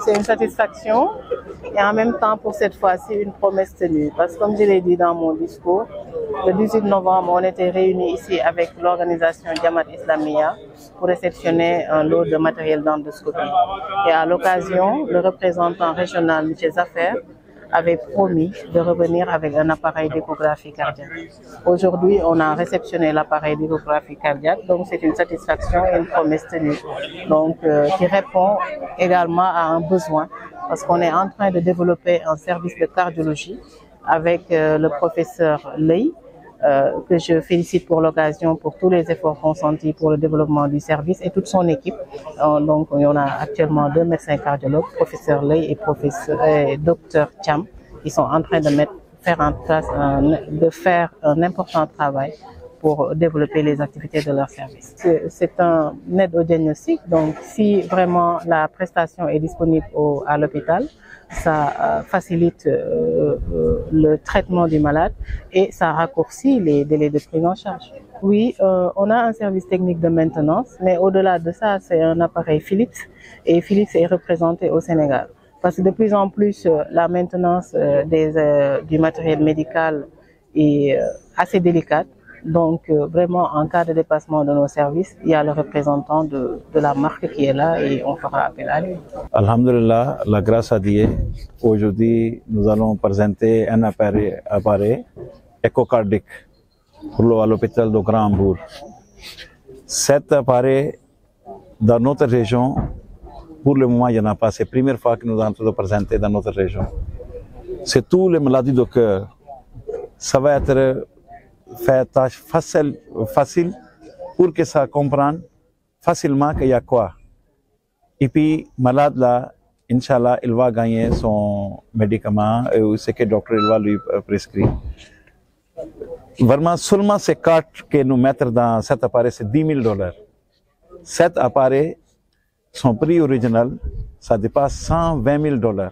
c'est une satisfaction et en même temps pour cette fois-ci une promesse tenue. Parce que comme je l'ai dit dans mon discours, le 18 novembre, on était réunis ici avec l'organisation Jamaat Islamiyya pour réceptionner un lot de matériel d'endoscopie. Et à l'occasion, le représentant régional, M. Zafer, avait promis de revenir avec un appareil d'échographie cardiaque. Aujourd'hui, on a réceptionné l'appareil d'échographie cardiaque, donc c'est une satisfaction et une promesse tenue, donc qui répond également à un besoin, parce qu'on est en train de développer un service de cardiologie avec le professeur Ley, que je félicite pour l'occasion, pour tous les efforts consentis pour le développement du service et toute son équipe. Donc, on a actuellement 2 médecins cardiologues, professeur Ley et docteur Cham, qui sont en train de faire en place un important travail pour développer les activités de leur service. C'est un aide au diagnostic, donc si vraiment la prestation est disponible à l'hôpital, ça facilite le traitement du malade et ça raccourcit les délais de prise en charge. Oui, on a un service technique de maintenance, mais au-delà de ça, c'est un appareil Philips et Philips est représenté au Sénégal. Parce que de plus en plus, la maintenance du matériel médical est assez délicate. Donc, vraiment, en cas de dépassement de nos services, il y a le représentant de la marque qui est là et on fera appel à lui. Alhamdulillah, la grâce à Dieu, aujourd'hui, nous allons présenter un appareil échocardique pour l'hôpital de Grand-Hambourg. Cet appareil, dans notre région, pour le moment, il n'y en a pas. C'est la première fois que nous allons le présenter dans notre région. C'est toutes les maladies de cœur. Ça va être fait tâche facile pour que ça comprenne facilement qu'il y a quoi. Et puis, malade là, Inch'Allah, il va gagner son médicament et ce que le docteur va lui prescrire. Vraiment, seulement ces cartes que nous mettons dans cet appareil, c'est $10,000. Cet appareil, son prix original, ça dépasse $120,000.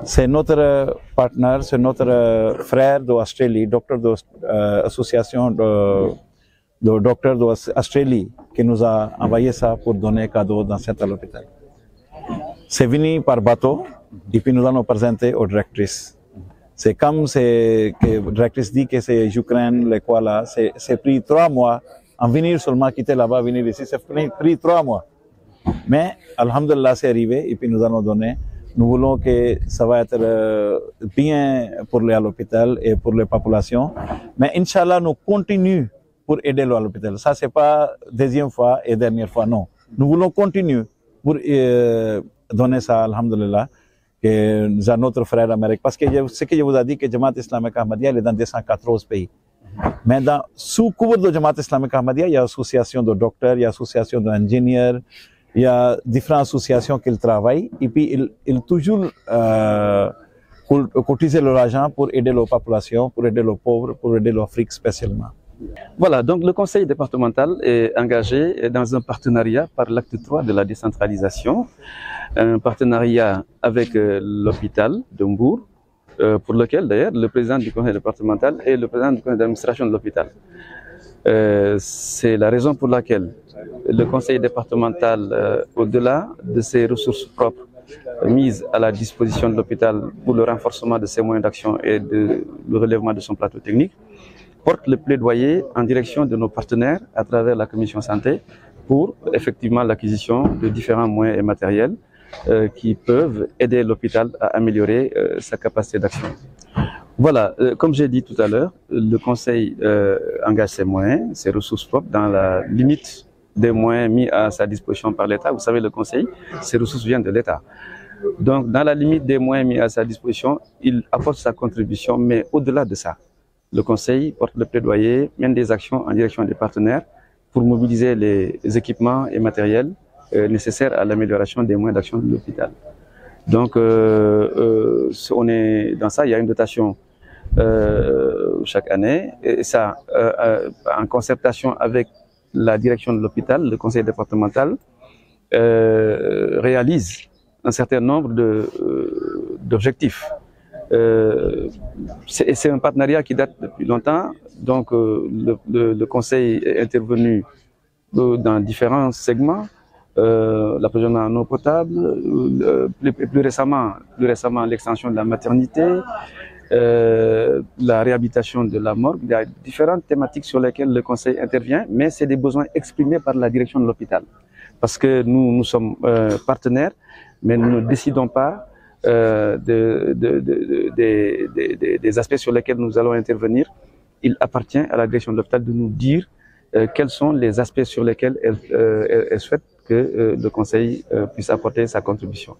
C'est notre partenaire, c'est notre frère d'Australie, docteur de l'association de docteurs d'Australie, qui nous a envoyé ça pour donner cadeau dans cet hôpital. C'est venu par bateau et puis nous allons présenter aux directrices. C'est comme que la directrice dit que c'est Ukraine, les quoi là, c'est pris 3 mois. En venir seulement, quitter là-bas, venir ici, c'est pris 3 mois. Mais, alhamdulillah, c'est arrivé et puis nous allons donner. Nous voulons que ça va être bien pour l'hôpital et pour les populations. Mais Inch'Allah, nous continuons pour aider l'hôpital. Ça, c'est pas deuxième fois et dernière fois, non. Nous voulons continuer pour donner ça, alhamdulillah, à notre frère d'Amérique. Parce que ce que je vous ai dit, que Jamaat Islamique Ahmadiyya, elle est dans 214 pays. Mais sous couvert de Jamaat Islamique Ahmadiyya, il y a association de docteurs, il y a association d'ingénieurs, il y a différentes associations qui travaillent et puis ils toujours cotisent leur argent pour aider la population, pour aider les pauvres, pour aider l'Afrique spécialement. Voilà, donc le conseil départemental est engagé dans un partenariat par l'acte 3 de la décentralisation, un partenariat avec l'hôpital de Mbour, pour lequel d'ailleurs le président du conseil départemental est le président du conseil d'administration de l'hôpital. C'est la raison pour laquelle le conseil départemental, au-delà de ses ressources propres mises à la disposition de l'hôpital pour le renforcement de ses moyens d'action et le relèvement de son plateau technique, porte le plaidoyer en direction de nos partenaires à travers la commission santé pour effectivement l'acquisition de différents moyens et matériels qui peuvent aider l'hôpital à améliorer sa capacité d'action. Voilà, comme j'ai dit tout à l'heure, le conseil engage ses moyens, ses ressources propres dans la limite des moyens mis à sa disposition par l'État. Vous savez, le conseil, ses ressources viennent de l'État. Donc, dans la limite des moyens mis à sa disposition, il apporte sa contribution, mais au-delà de ça, le conseil porte le plaidoyer, mène des actions en direction des partenaires pour mobiliser les équipements et matériels nécessaires à l'amélioration des moyens d'action de l'hôpital. Donc, on est dans ça, il y a une dotation chaque année, et ça, en concertation avec la direction de l'hôpital, le conseil départemental réalise un certain nombre d'objectifs. C'est un partenariat qui date depuis longtemps, donc le conseil est intervenu dans différents segments l'approvisionnement en eau potable, plus récemment l'extension de la maternité, la réhabilitation de la morgue. Il y a différentes thématiques sur lesquelles le Conseil intervient, mais c'est des besoins exprimés par la direction de l'hôpital. Parce que nous sommes partenaires, mais nous ne décidons pas des aspects sur lesquels nous allons intervenir. Il appartient à la direction de l'hôpital de nous dire quels sont les aspects sur lesquels elle souhaite que le Conseil puisse apporter sa contribution.